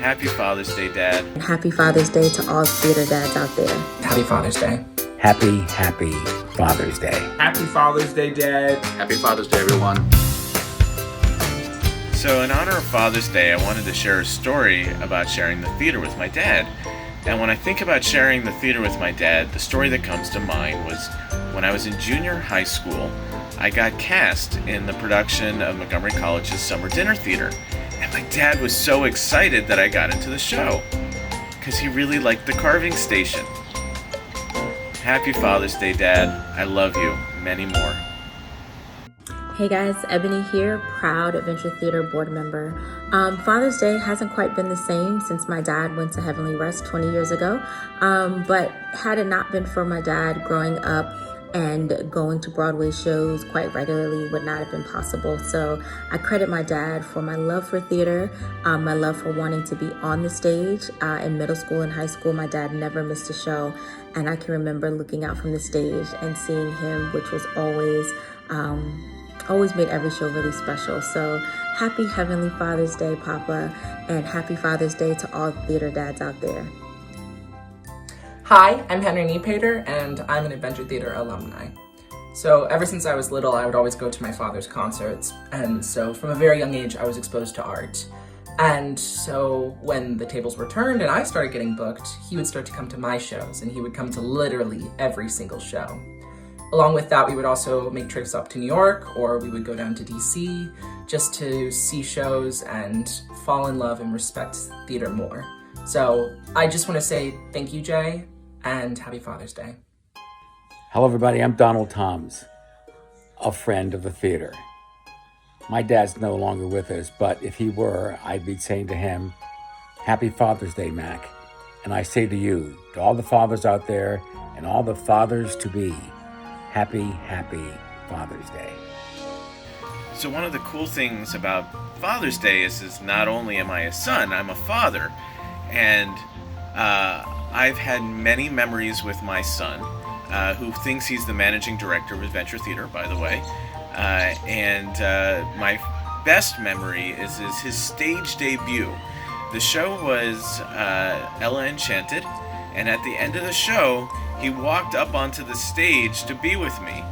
Happy Father's Day, Dad. Happy Father's Day to all theater dads out there. Happy Father's Day. Happy Father's Day. Happy Father's Day, Dad. Happy Father's Day, everyone. So in honor of Father's Day, I wanted to share a story about sharing the theater with my dad. And when I think about sharing the theater with my dad, the story that comes to mind was when I was in junior high school, I got cast in the production of Montgomery College's Summer Dinner Theater. And my dad was so excited that I got into the show, because he really liked the carving station. Happy Father's Day, Dad. I love you. Many more. Hey guys, Ebony here, proud Adventure Theater board member. Father's Day hasn't quite been the same since my dad went to Heavenly Rest 20 years ago. But had it not been for my dad growing up and going to Broadway shows quite regularly would not have been possible. So I credit my dad for my love for theater, my love for wanting to be on the stage. In middle school and high school, my dad never missed a show. And I can remember looking out from the stage and seeing him, which was always made every show really special. So happy Heavenly Father's Day, Papa, and happy Father's Day to all theater dads out there. Hi, I'm Henry Niepater, and I'm an Adventure Theater alumni. So ever since I was little, I would always go to my father's concerts, and so from a very young age, I was exposed to art. And so when the tables were turned and I started getting booked, he would start to come to my shows, and he would come to literally every single show. Along with that, we would also make trips up to New York, or we would go down to DC just to see shows and fall in love and respect theater more. So I just want to say thank you, Jay, and happy Father's Day. Hello, everybody. I'm Donald Toms, a friend of the theater. My dad's no longer with us, but if he were, I'd be saying to him, Happy Father's Day, Mac. And I say to you, to all the fathers out there and all the fathers to be, happy Father's Day. So one of the cool things about Father's Day is not only am I a son, I'm a father. And I've had many memories with my son, who thinks he's the managing director of Adventure Theater, by the way. And my best memory is his stage debut. The show was Ella Enchanted, and at the end of the show, he walked up onto the stage to be with me.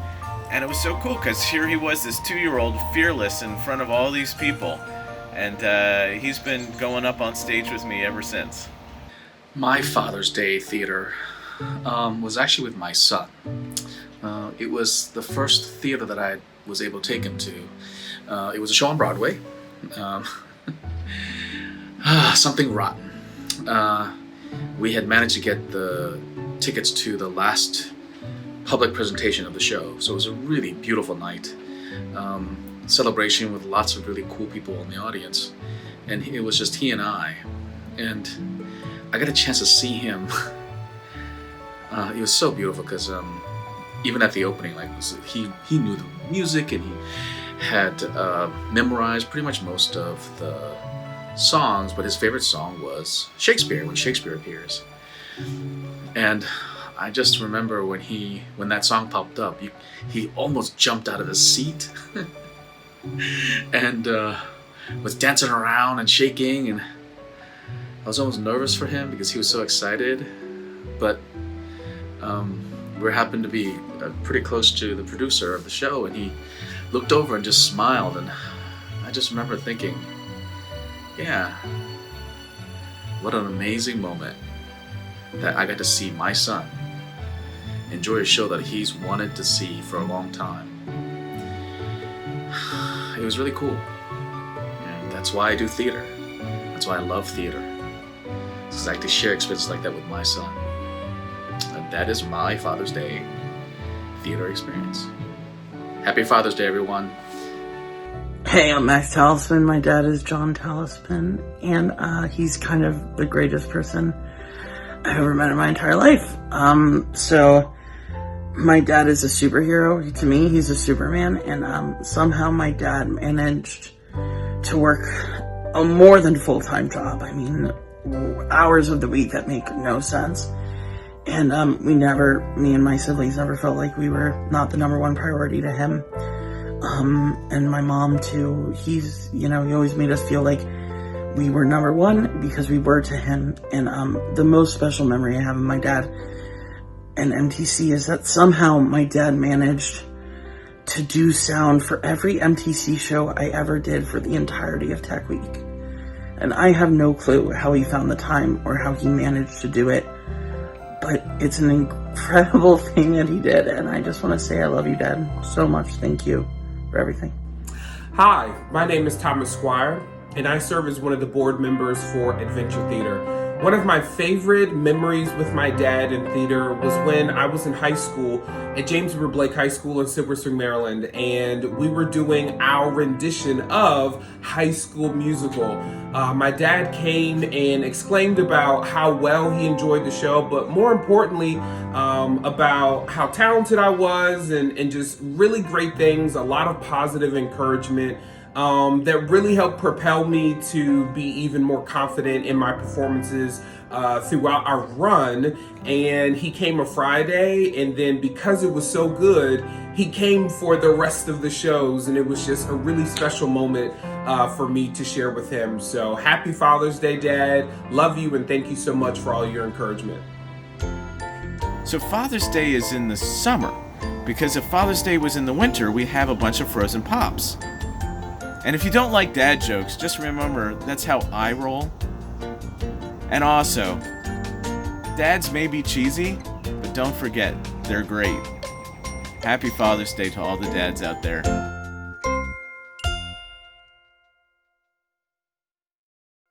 And it was so cool, because here he was, this 2-year-old, fearless in front of all these people. And he's been going up on stage with me ever since. My Father's Day theater was actually with my son. It was the first theater that I was able to take him to. It was a show on Broadway. Something rotten. We had managed to get the tickets to the last public presentation of the show, so it was a really beautiful night. Celebration with lots of really cool people in the audience, and it was just he and I, and I got a chance to see him. It was so beautiful because even at the opening, he knew the music, and he had memorized pretty much most of the songs, but his favorite song was Shakespeare, when Shakespeare appears. And I just remember when that song popped up, he almost jumped out of his seat and was dancing around and shaking, and I was almost nervous for him because he was so excited. But we happened to be pretty close to the producer of the show, and he looked over and just smiled, and I just remember thinking, yeah, what an amazing moment that I got to see my son enjoy a show that he's wanted to see for a long time. It was really cool. And that's why I do theater. That's why I love theater. Because I like to share experiences like that with my son. And that is my Father's Day theater experience. Happy Father's Day, everyone. Hey, I'm Max Talisman. My dad is John Talisman, and he's kind of the greatest person I've ever met in my entire life. So my dad is a superhero. To me, he's a Superman, and somehow my dad managed to work a more than full-time job. I mean, hours of the week that make no sense. And me and my siblings never felt like we were not the number one priority to him. And my mom too, he always made us feel like we were number one because we were to him. And the most special memory I have of my dad and MTC is that somehow my dad managed to do sound for every MTC show I ever did for the entirety of Tech Week. And I have no clue how he found the time or how he managed to do it, but it's an incredible thing that he did, and I just want to say I love you, Dad, so much. Thank you for everything. Hi, my name is Thomas Squire, and I serve as one of the board members for Adventure Theater. One of my favorite memories with my dad in theater was when I was in high school at James Weber Blake High School in Silver Spring, Maryland, and we were doing our rendition of High School Musical. My dad came and exclaimed about how well he enjoyed the show, but more importantly, about how talented I was and just really great things, a lot of positive encouragement. That really helped propel me to be even more confident in my performances throughout our run. And he came a Friday, and then because it was so good, he came for the rest of the shows, and it was just a really special moment for me to share with him. So happy Father's Day, Dad. Love you, and thank you so much for all your encouragement. So Father's Day is in the summer, because if Father's Day was in the winter, we'd have a bunch of frozen pops. And if you don't like dad jokes, just remember that's how I roll. And also, dads may be cheesy, but don't forget, they're great. Happy Father's Day to all the dads out there.